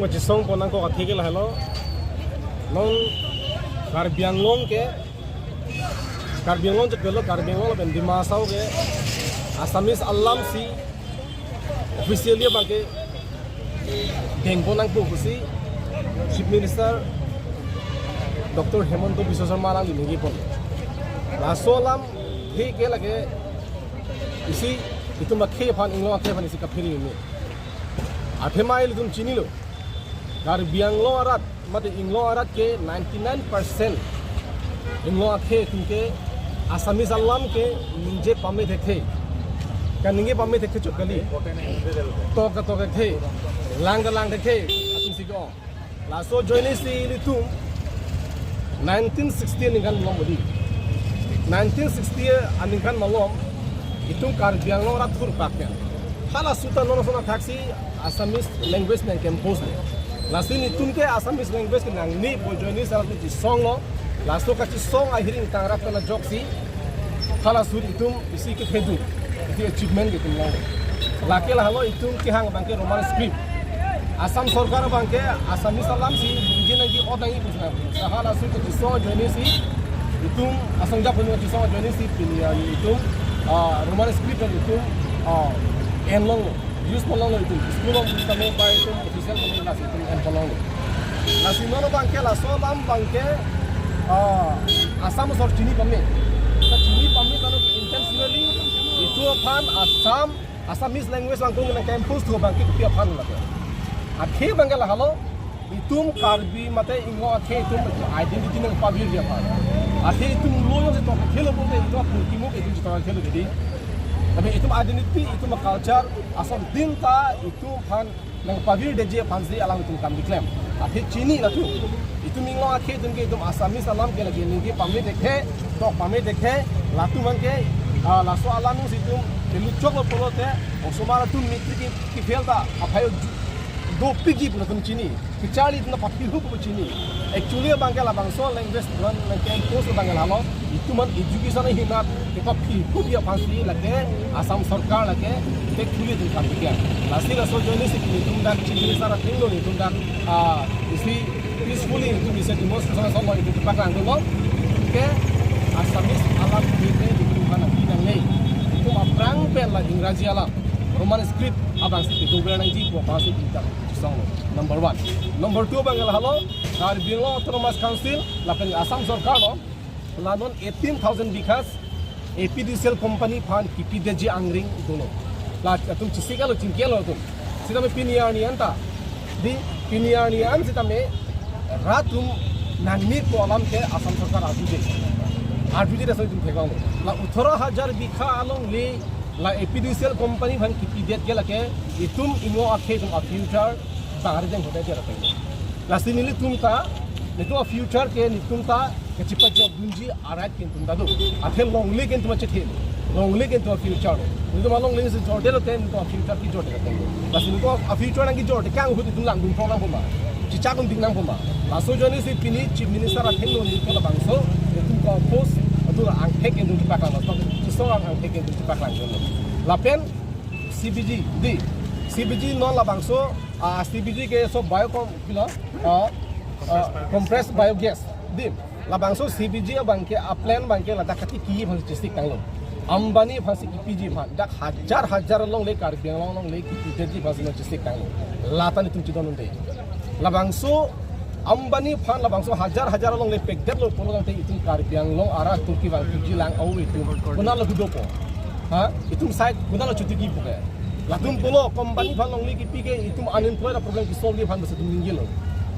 Machisong ponang ko katigil hello nong Karbianglong ke Karbianglong jekelo Karbianglong ben Dimasau ke Assamese alam si officially bangke dengponang ko si Chief Minister Dr. Hemanto Biswa Sharma lang dingi pon lasolam he ke lage isi itu makhe phan inglo akhe phan isi kapiri ni athemail dum chini lo Karbianglong arat mate inglo arat ke 99% inglo akhe tunke Assamese alam ke ninje pame dekhe kan ninge pame dekhe chokali to ka the lang dekhe atum sigo laso joini si litum 1960 ningan lomodi 1960 aningan malom itung Karbianglong arat tur pakya hala suta nono sona taxi Assamese language nang campus ne lasin itun ke Assamese language ke nang ni bojoini sarat ni song lo lasto ka song ahiring tangrap kana joksi hala sur itum isi ke khedu iti achievement ke tum lo lakel halo itum ki hang bangke roman script Assam sarkar bangke Assamese alam si jingi nagi odai pusna hala sur ke song joini si itum asang jap ni song joini si pilihan itum roman script itum enlong use polong itu school of kami by itu official kami nasi itu en polong nasi mana bangke la solam bangke Assam sor chini kami kalau intentionally itu pan Assamese language langkung na campus tu bangke kepia pan lagi akhe bangke la halo itu Karbi mate inglo akhe itu identity nang pabir dia pan akhe itu loyo se to khelo bolte itu purtimu itu to khelo jadi tapi itu identity itu culture asal dinta itu pan nang pavir deje pansi alam itu kam diklaim akhir chini lah tu itu minglo akhir tu ke itu Assamese alam ke lagi ni pamit dekhe to pamit dekhe latu man ke laso alam itu luchok lo polote osomara tu mitri ki felda aphayo do pigi pun tu chini kicali itu na papi hu pu chini actually bangkel bangso language dan campus bangkel halo itu man education hinat kita hu dia pansi lage Assam sarkar lage actually tu kan dia lasi la so joini si tum dan chini sara tinglo ni tum dan isi peacefully itu bisa demonstrasi sama itu pakang tu lo ke Assamese alam kita di mana bidang ni itu perang pel Inggris alam roman script abang si itu berang ji ko pasi kita number 1 number 2 banggal halo Karbianglong Autonomous Council lakan Assam sarkar lo lanon 18,000 bikas APDCL company pan PPDG angring dono la tum chisika lo chinkia lo tum sita me piniarnian ta di piniarnian sita me ratum nangni ko alam ke Assam sarkar atuje da tum thega lo la 18,000 bikha along le la APDCL company pan PPDG lake itum ingo akhe tum future bahar jeng hoda jara pe la sinili tum ta itu future ke nitum ta ke chipa job dunji arat kin tum dadu athe longli kin tum chhe longli kin tum future itu malong ling se jorde lo ten to future ki jorde ten la sin ko future nang ki jorde kang hu tum lang dum phong poma chicha kum ding nang poma la so joni si pini chief minister athe lo ni ko la bangso tum ko post atu ang thek kin tum pakang lo so ang thek kin tum pakang lo la pen CBG di CBG non la bangso CBG ke so biocom kilo compressed biogas dim la bangso CBG bangke plan bangke la dakati ki phang district tanglo Ambani phasi PPG phan dak hajar long le Karbianglong long le ki PPG phasi district tanglo latan tum chidon unte la bangso Ambani phan la bangso hajar long le pekdet lo polo te itum Karbianglong ara tum ki bang PPG lang au itum kunal lo dudopo itum side kunal lo chuti ki puke latum polo company phan long le ki pike itum unemployed problem ki solve phan bas tum ningelo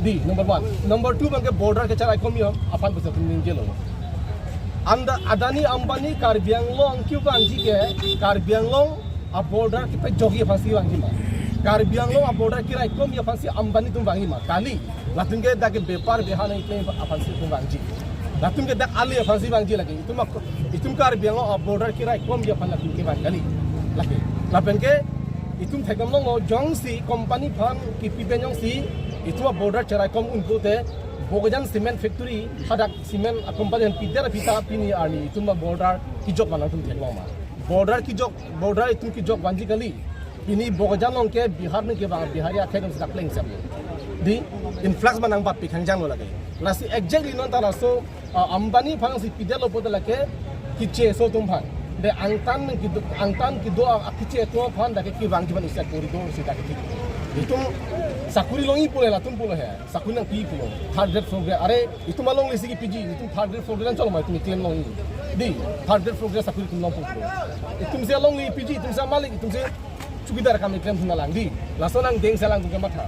di number 1 number 2 bangke border ke cara ekonomi apan bisa tunjelo anda Adani Ambani Karbianglong kyu bangji ke Karbianglong a border ki pe jogi phasi bangji ma Karbianglong a border ki ra ekonomi phasi Ambani tum bangi ma kali latum ke dak bepar behana ikle phasi tum bangji latum ke dak ali phasi bangji lagi itum Karbianglong a border ki ra ekonomi phan latum ke bang kali lagi lapen ke itum thegamlong jongsi company phan ki pipenyong si itu border cerai kom untuk te bogajan cement factory hadak cement company pidera pita pini arni itu border kijok mana tum thengwa ma border itu kijok banji kali ini bogajan long ke Bihar में के बाहर बिहारिया खेल से डकलिंग सब di influx manang bat pikhang jang lo lagi lasi exactly non ta so ambani phang si pidel lo pod lake kiche so tum phang de angtan ki do kiche to phang da ki bang jiban usia corridor si da ki itu sakuri longi pule la tum pule hai sakuri nang pi pulo third grade progress are itu malong lesi ki pg itu third grade progress chalo mai tu claim longi di third grade progress sakuri tum long pulo itu se longi pg itu se malik itu se chukidar kami claim thuna lang di laso nang deng salang tu matha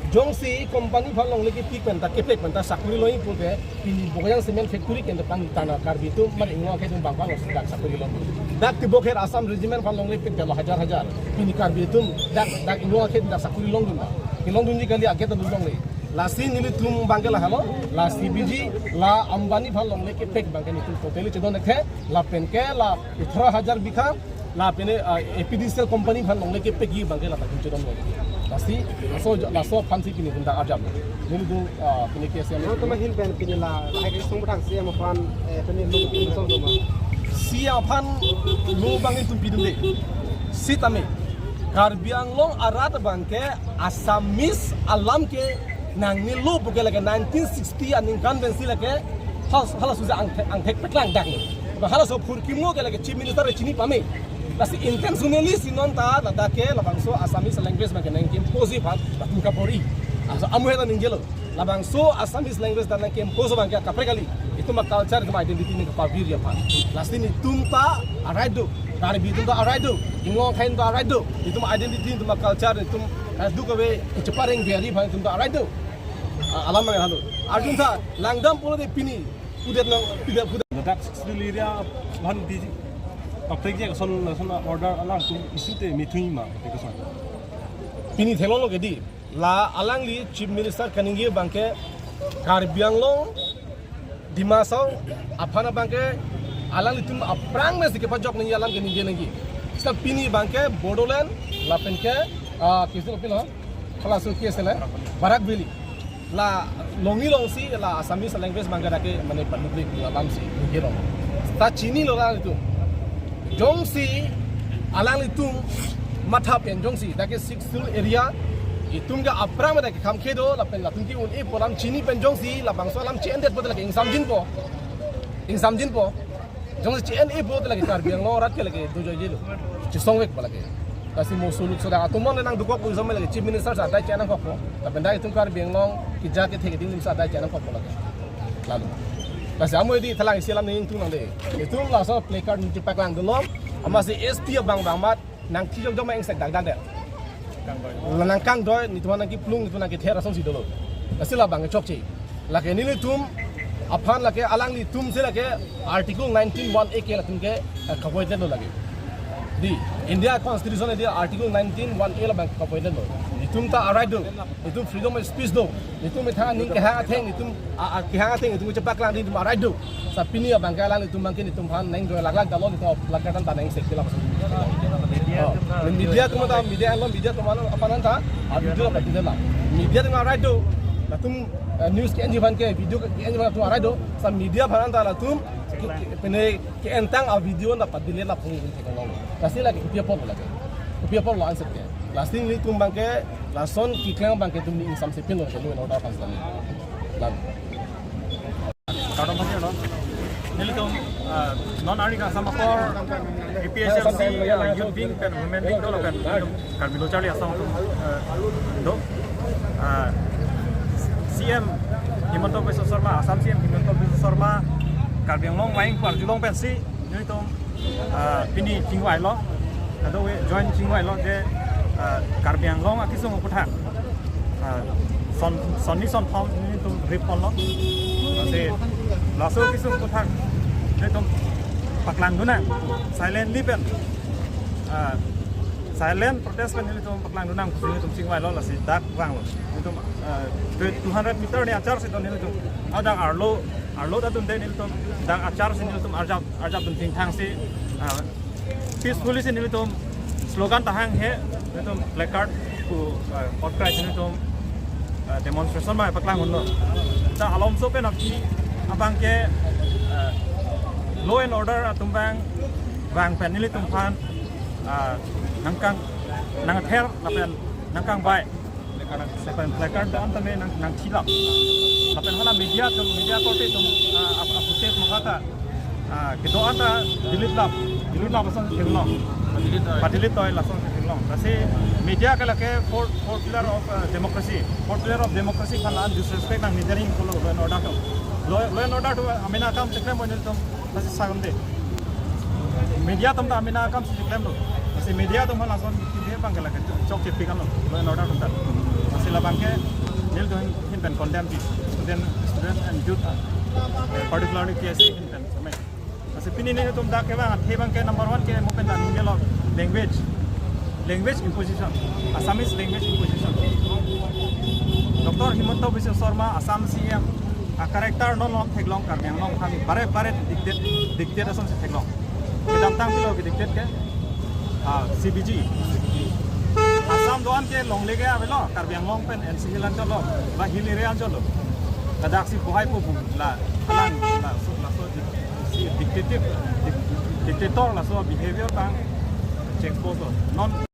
jong si company phang long leki pik penta kepek penta sakuri longi pule pini boyang cement factory ke depan tanah karbi itu mar ingwa ke tum bang bang dak sakuri longi dak tibok her asam regiment phang long leki pek hajar pini karbi itu dak ingwa ke dak sakuri long dun kilong dun ji kali age ta dun long le lasi nili tum bangke la halo la cbg la ambani phang long leki pek bangke ni tum totally chedon dekhe la penke la 18000 bikha la pene apdcl company phang long leki pek gi bangke la ta chedon lo lasi laso fancy pini bunda ajam nili du pini ke siam to ma hin pen pini la ai ke song bang siam fan pini lu pini song ma siam fan lu bangin tum pidun de sitame Karbi Anglong arat bangke Asamis alam ke nang ni lu buke lagi 1960 aning konvensi lagi hala suza angtek petlang dak ni hala so purkimo ke lagi chief minister chini pame lasi intentionally sinon ta lada ke labangso Asamis language bangke nang kim posi phan batum kapori asa amu heta ninggelo labangso Asamis language dan nang kim poso bangke kaprekali itu mak culture ke identity ni kapavir ya phan lasi ni tumta araido Karbi itu araido, ingong kain itu araido, itu identity itu culture itu asdu kawe kecepatan biari bang itu araido, alam mana halo. Arjun tha langdam pula de pini, udah Ledak seluruhnya bahan di pabriknya kesan order alang tu isi te meeting mah kesan. Pini thelo lo gedi, la alang li chief minister kaningi bangke Karbi Anglong Dimasau apana bangke alang itu aprang mes ke pajok ni alam ke ninge nengi sta pini bangke Bodoland lapen ke kisu pilo khala su kiesela barak bili la longi long si la Assamese language bangke dake mane public alam si ninge long sta chini lo la itu jong si alang itu matha pen jong si dake sixul area itum ga aprang me dake kam kedo lapen la tunki un e polam chini pen jong si la bangso alam chi endet bodal ke insam jin po jong si CNE बहुत लगे Karbi Anglong rat ke lagi tujuh jilo, cisongwek balage. Kasi mau sulut sudah atumon lenang dukok pun sama lagi chief minister saat ada channel kok, tapi dah itu Karbi Anglong kita ke theke ting saat ada channel kok lagi. Lalu, kasi amu ini telang isilam ni itu nang deh, itu langsung placard ni cepak lang dulu, amasih SP bang mat nang kijok jom yang sek dak deh. Nang kang doi ni tuan nang kiplung ni tuan nang kitera song si dulu, kasi lah bang cok cik, lagi ni tum Apaan lagi alang li tum se lagi article 19(1)(a) ke latung ke kapoitan lo lagi di India Constitution dia article 19(1)(a) la bang kapoitan lo itum ta right do itum freedom of speech do itum metha ning ke ha theng itum ke ha theng itum cepak lang di right do sapini abang ke alang itum bangkin itum han neng do lag dalon itu lagatan ta neng sekila media tu mata media alom media tu mana apa nanta video apa tidak lah media tu right do latum news ke anjiban ke video ke anjiban tu arai do sa media bharan ta la tum pene ke entang a video na padile la phung ke kolong kasi la ke pia pol lo answer ke last ni tum bang ke la son ki klang bang ke tum ni insam se pin lo ke lo na order pas lan Kadang macam no, ni tu non ari ka sama kor APHRC youth wing pen women wing tu kan Karbi lo cari asam do CM Himanta Biswa Sarma, Assam CM Himanta Biswa Sarma, Karbi Anglong main Parjulong pensi, ni tu pini Cingwai lo, atau join Cingwai lo je Karbi Anglong akisung ukutan, son pom ni tu ripon lo, jadi langsung akisung ukutan, ni tu paklang guna, silent lipen, silent protest kan ni tu paklang guna, ni tu Cingwai lo lasi dak wang lo. Itu 200 meter ni acar situ ni tu ada arlo datun deh ni tu dang acar sini tu arjab tu tingtang si peacefully sini tu slogan tahang he ni tu placard ku outcry sini tu demonstration mai paklang undo ta alom so pe nakki abang ke law and order atumbang bang pen ni tum phan nangkang nang ther lapen nangkang bai sepan placard dan tame nang tilap lapen hala media korte tum apute mukata kito ata delete lap asan tinglong delete toy lasan tinglong kasi media kala ke four pillar of democracy kala disrespect nang nidering ko law and order to amina kam sekre monil tum kasi sagunde media tum ta amina kam sekre lo kasi media tum hala son dia bangkala ke chok chip kan lo law and order tum ta kasi la bangke nil to hin pen condemn student and youth particularly case in pen samai kasi pinini tum da ke bang the bang ke number 1 ke mo pen da ningelo language imposition Assamese language imposition Dr. Himanta Biswa Sarma Assam CM a character non long theglong kar yang long kami bare dictate asam se theglong kedam tang pilo ke dictate ke CBG Assam doan ke long lege avelo kar yang long pen NCC lan cholo ba hill area cholo kadak si buhai pu la alang la so dictator la so behavior tang check post non